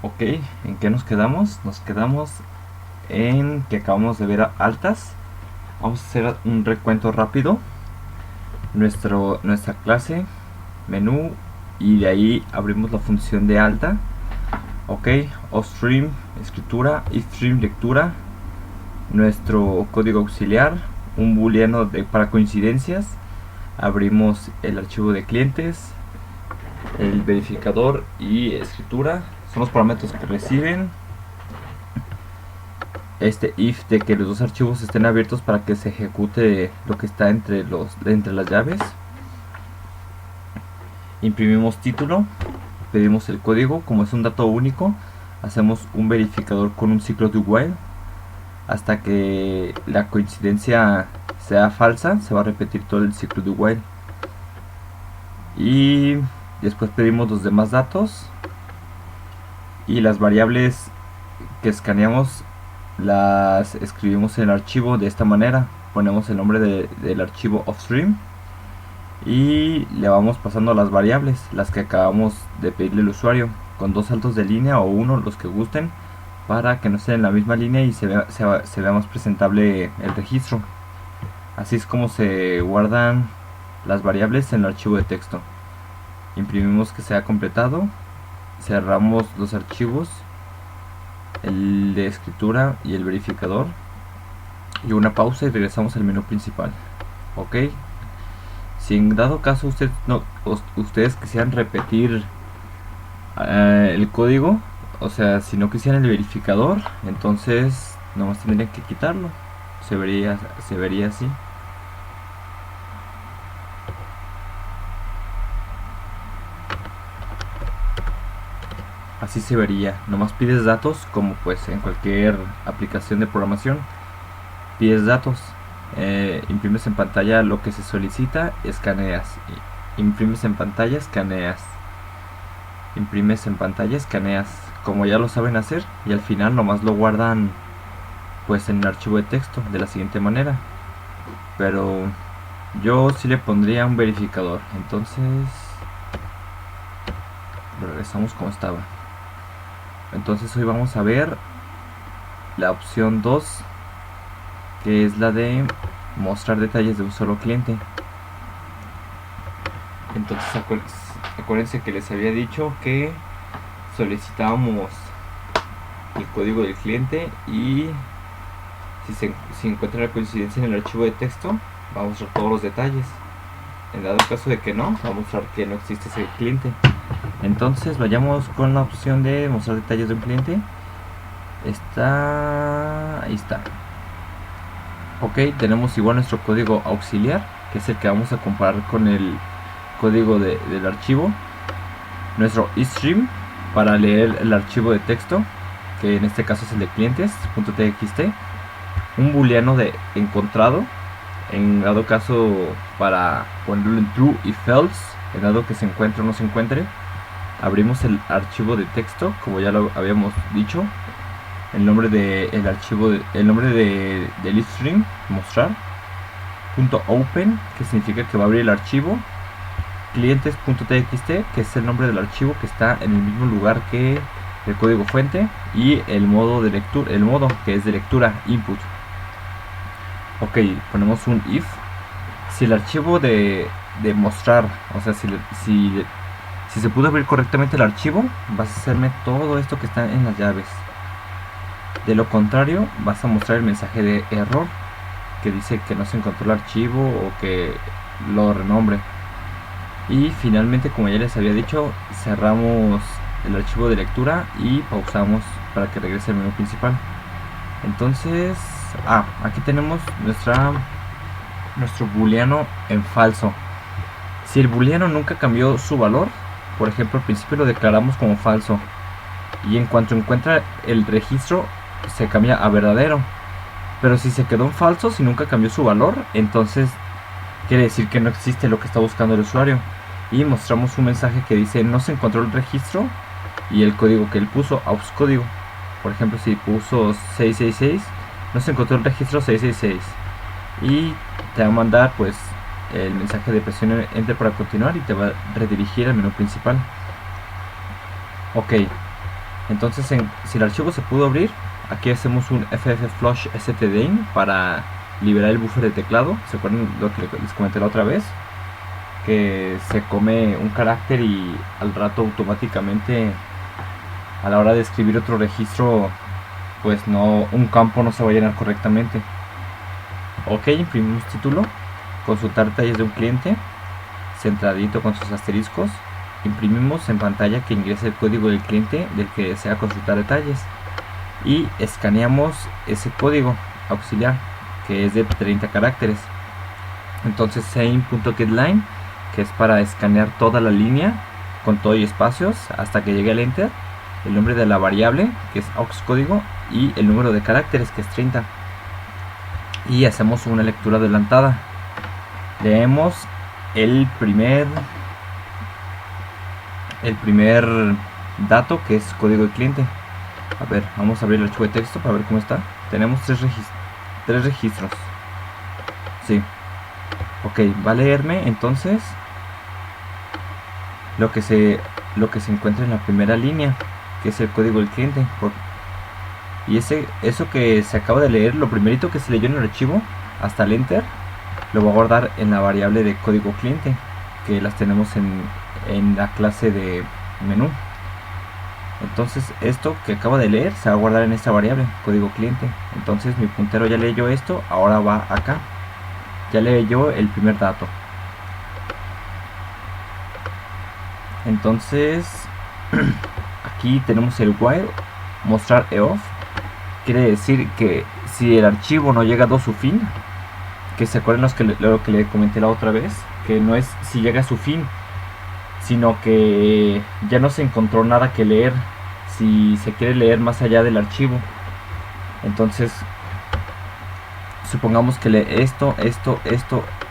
Ok, ¿en qué nos quedamos? Nos quedamos en que acabamos de ver altas. Vamos a hacer un recuento rápido. Nuestra clase, menú, y de ahí abrimos la función de alta. Ok, offstream, escritura, ifstream, lectura, nuestro código auxiliar, un booleano para coincidencias, abrimos el archivo de clientes, el verificador y escritura, son los parámetros que reciben. Este if de que los dos archivos estén abiertos para que se ejecute lo que está entre las llaves. Imprimimos título, pedimos el código, como es un dato único, hacemos un verificador con un ciclo de while hasta que la coincidencia sea falsa, se va a repetir todo el ciclo de while. Y después pedimos los demás datos y las variables que escaneamos las escribimos en el archivo de esta manera. Ponemos el nombre del archivo offstream y le vamos pasando las variables, las que acabamos de pedirle al usuario, con dos saltos de línea o uno, los que gusten, para que no estén en la misma línea y se vea más presentable el registro. Así es como se guardan las variables en el archivo de texto. Imprimimos que se ha completado, cerramos los archivos, el de escritura y el verificador, y una pausa y regresamos al menú principal. Ok, si en dado caso ustedes quisieran repetir el código, o sea, si no quisieran el verificador, entonces nomás tendrían que quitarlo. Se vería así. Así se vería. Nomás pides datos, como pues en cualquier aplicación de programación. Pides datos, imprimes en pantalla lo que se solicita, escaneas. Imprimes en pantalla, escaneas. Imprimes en pantalla, escaneas. Como ya lo saben hacer, y al final nomás lo guardan pues en el archivo de texto de la siguiente manera. Pero yo sí le pondría un verificador. Entonces regresamos como estaba. Entonces hoy vamos a ver la opción 2, que es la de mostrar detalles de un solo cliente. Entonces acuérdense que les había dicho que solicitábamos el código del cliente, y si encuentra la coincidencia en el archivo de texto, va a mostrar todos los detalles. En dado caso de que no, va a mostrar que no existe ese cliente. Entonces vayamos con la opción de mostrar detalles de un cliente. Ahí está. Ok, tenemos igual nuestro código auxiliar, que es el que vamos a comparar con el código del archivo. Nuestro istream para leer el archivo de texto, que en este caso es el de clientes.txt. Un booleano de encontrado, en dado caso para ponerlo en true y false, en dado que se encuentre o no se encuentre. Abrimos el archivo de texto, como ya lo habíamos dicho. El nombre del archivo, el nombre del istream, mostrar. .open, que significa que va a abrir el archivo. Clientes.txt, que es el nombre del archivo que está en el mismo lugar que el código fuente. Y el modo de lectura, el modo que es de lectura, input. Ok, ponemos un if. Si el archivo de mostrar, o sea, si se pudo abrir correctamente el archivo, vas a hacerme todo esto que está en las llaves. De lo contrario, vas a mostrar el mensaje de error, que dice que no se encontró el archivo o que lo renombre. Y finalmente, como ya les había dicho, cerramos el archivo de lectura y pausamos para que regrese al menú principal. Entonces, aquí tenemos nuestro booleano en falso. Si el booleano nunca cambió su valor, por ejemplo, al principio lo declaramos como falso, y en cuanto encuentra el registro se cambia a verdadero. Pero si se quedó en falso, si nunca cambió su valor, entonces quiere decir que no existe lo que está buscando el usuario, y mostramos un mensaje que dice no se encontró el registro y el código que él puso, aux código. Por ejemplo, si puso 666, no se encontró el registro 666, y te va a mandar pues el mensaje de presión enter para continuar y te va a redirigir al menú principal. Ok, Entonces si el archivo se pudo abrir, aquí hacemos un fflush stdin para liberar el buffer de teclado. ¿Se acuerdan lo que les comenté la otra vez? Que se come un carácter y al rato automáticamente a la hora de escribir otro registro, pues no, un campo no se va a llenar correctamente. Ok, imprimimos título, consultar detalles de un cliente, centradito con sus asteriscos. Imprimimos en pantalla que ingrese el código del cliente del que desea consultar detalles y escaneamos ese código auxiliar que es de 30 caracteres. Entonces same.getLine, que es para escanear toda la línea con todo y espacios hasta que llegue al enter, el nombre de la variable que es aux código y el número de caracteres que es 30, y hacemos una lectura adelantada. Leemos el primer dato que es código de cliente. A ver, vamos a abrir el archivo de texto para ver cómo está. Tenemos tres registros. Sí. Ok, va a leerme entonces lo que se encuentra en la primera línea, que es el código del cliente. Y eso que se acaba de leer, lo primerito que se leyó en el archivo hasta el enter, lo voy a guardar en la variable de código cliente, que las tenemos en la clase de menú. Entonces esto que acabo de leer se va a guardar en esta variable código cliente. Entonces mi puntero ya leyó esto, ahora va acá, ya leyó el primer dato. Entonces aquí tenemos el while mostrar eof, quiere decir que si el archivo no ha llegado a su fin, que se acuerdan lo que le comenté la otra vez, que no es si llega a su fin, sino que ya no se encontró nada que leer, si se quiere leer más allá del archivo. Entonces supongamos que lee esto,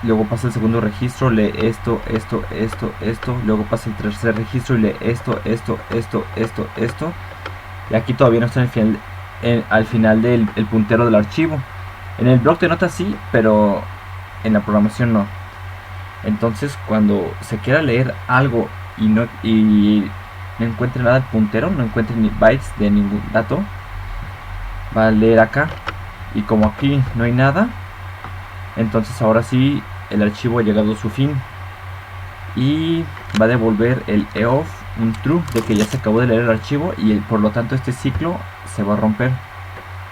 luego pasa el segundo registro, lee esto, luego pasa el tercer registro y lee esto, y aquí todavía no está al final del puntero del archivo. En el bloc de notas sí, pero en la programación no. Entonces cuando se quiera leer algo y no encuentre nada del puntero, no encuentre ni bytes de ningún dato, va a leer acá, y como aquí no hay nada, entonces ahora sí el archivo ha llegado a su fin y va a devolver el eof un true de que ya se acabó de leer el archivo, y por lo tanto este ciclo se va a romper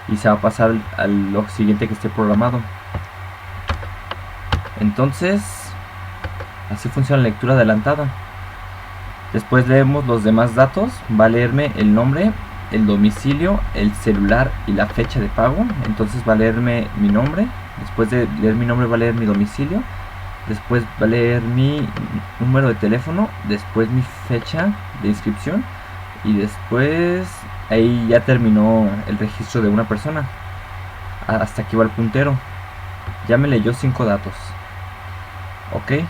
y se va a pasar a lo siguiente que esté programado. Entonces así funciona la lectura adelantada. Después leemos los demás datos. Va a leerme el nombre, el domicilio, el celular y la fecha de pago. Entonces va a leerme mi nombre. Después de leer mi nombre va a leer mi domicilio. Después va a leer mi número de teléfono. Después mi fecha de inscripción. Y después ahí ya terminó el registro de una persona. Hasta aquí va el puntero. Ya me leyó 5 datos. Ok.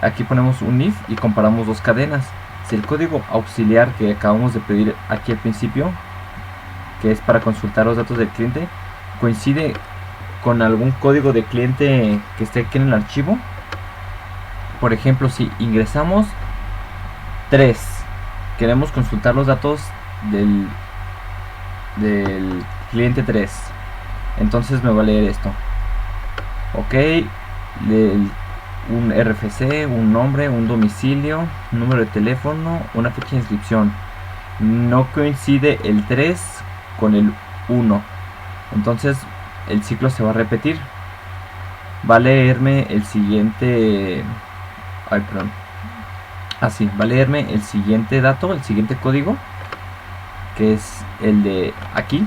Aquí ponemos un if y comparamos dos cadenas. Si el código auxiliar que acabamos de pedir aquí al principio, que es para consultar los datos del cliente, coincide con algún código de cliente que esté aquí en el archivo. Por ejemplo, si ingresamos 3, queremos consultar los datos del cliente 3, entonces me va a leer esto. Ok, un RFC, un nombre, un domicilio, un número de teléfono, una fecha de inscripción. No coincide el 3 con el 1, entonces el ciclo se va a repetir. Va a leerme el siguiente... va a leerme el siguiente dato, el siguiente código, que es el de aquí,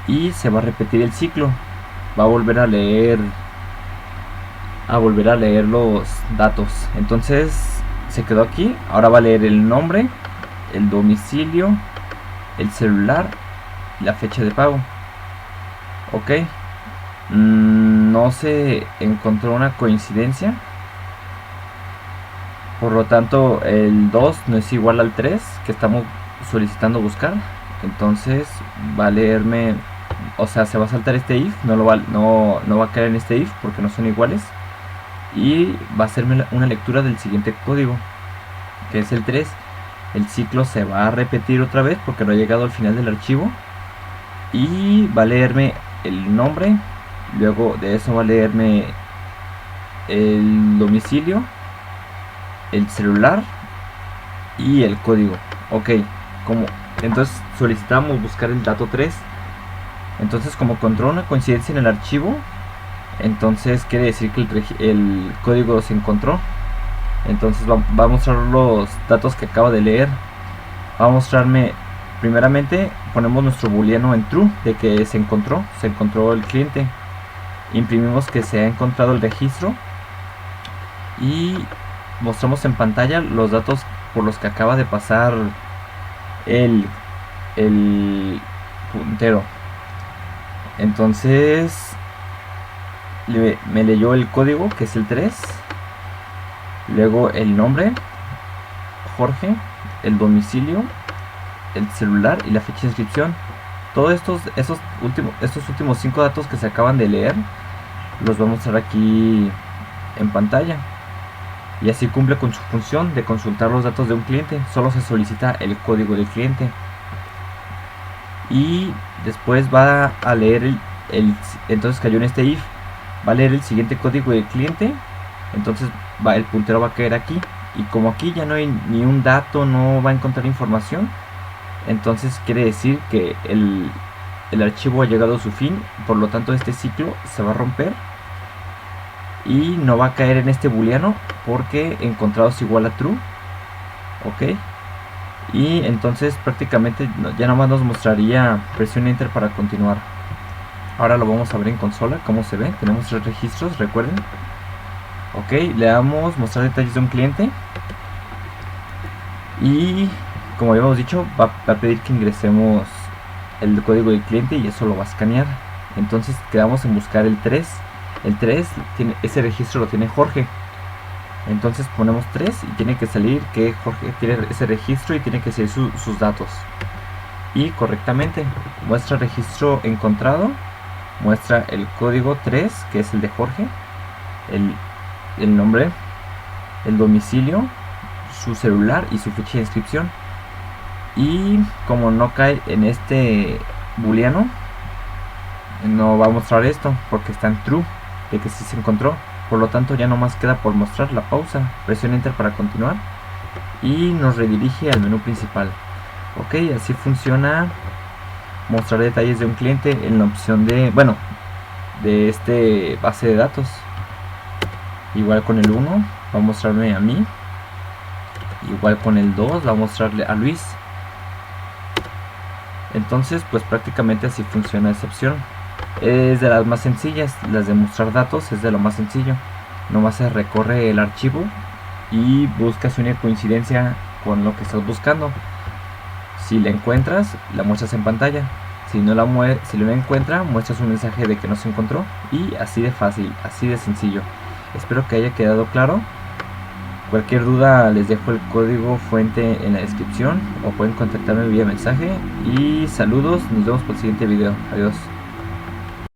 y se va a repetir el ciclo. Va a volver a leer los datos. Entonces se quedó aquí. Ahora va a leer el nombre, el domicilio, el celular y la fecha de pago. Ok, no se encontró una coincidencia, por lo tanto el 2 no es igual al 3 que estamos solicitando buscar. Entonces va a leerme, o sea, se va a saltar este if, no va a caer en este if porque no son iguales, y va a hacerme una lectura del siguiente código, que es el 3, el ciclo se va a repetir otra vez porque no ha llegado al final del archivo, y va a leerme el nombre, luego de eso va a leerme el domicilio, el celular y el código. Ok, entonces solicitamos buscar el dato 3. Entonces, como encontró una coincidencia en el archivo, entonces quiere decir que el código se encontró. Entonces va a mostrar los datos que acaba de leer. Va a mostrarme, primeramente ponemos nuestro booleano en true, de que se encontró el cliente. Imprimimos que se ha encontrado el registro y mostramos en pantalla los datos por los que acaba de pasar el puntero. Entonces me leyó el código, que es el 3, luego el nombre, Jorge, el domicilio, el celular y la fecha de inscripción. Todos estos últimos 5 datos que se acaban de leer los voy a mostrar aquí en pantalla, y así cumple con su función de consultar los datos de un cliente. Solo se solicita el código del cliente y después va a leer entonces cayó en este if, va a leer el siguiente código del cliente. Entonces el puntero va a caer aquí, y como aquí ya no hay ni un dato, no va a encontrar información, entonces quiere decir que el archivo ha llegado a su fin. Por lo tanto, este ciclo se va a romper y no va a caer en este booleano porque encontrado es igual a true. Ok, y entonces prácticamente ya nomás nos mostraría presión enter para continuar. Ahora lo vamos a ver en consola cómo se ve. Tenemos 3 registros, recuerden. Ok, le damos mostrar detalles de un cliente y como habíamos dicho va a pedir que ingresemos el código del cliente y eso lo va a escanear. Entonces quedamos en buscar el 3. El 3 ese registro lo tiene Jorge. Entonces ponemos 3 y tiene que salir que Jorge tiene ese registro y tiene que salir sus datos. Y correctamente muestra registro encontrado, muestra el código 3 que es el de Jorge, el nombre, el domicilio, su celular y su fecha de inscripción. Y como no cae en este booleano, no va a mostrar esto porque está en true, de que sí se encontró. Por lo tanto ya nomás queda por mostrar la pausa, presiona enter para continuar y nos redirige al menú principal. Ok, así funciona mostrar detalles de un cliente en la opción de este base de datos. Igual con el 1 va a mostrarme a mí, igual con el 2 va a mostrarle a Luis. Entonces pues prácticamente así funciona esa opción. Es de las más sencillas, las de mostrar datos es de lo más sencillo. Nomás se recorre el archivo y buscas una coincidencia con lo que estás buscando. Si la encuentras, la muestras en pantalla. Si no la encuentra, muestras un mensaje de que no se encontró. Y así de fácil, así de sencillo. Espero que haya quedado claro. Cualquier duda les dejo el código fuente en la descripción o pueden contactarme vía mensaje. Y saludos, nos vemos para el siguiente video. Adiós.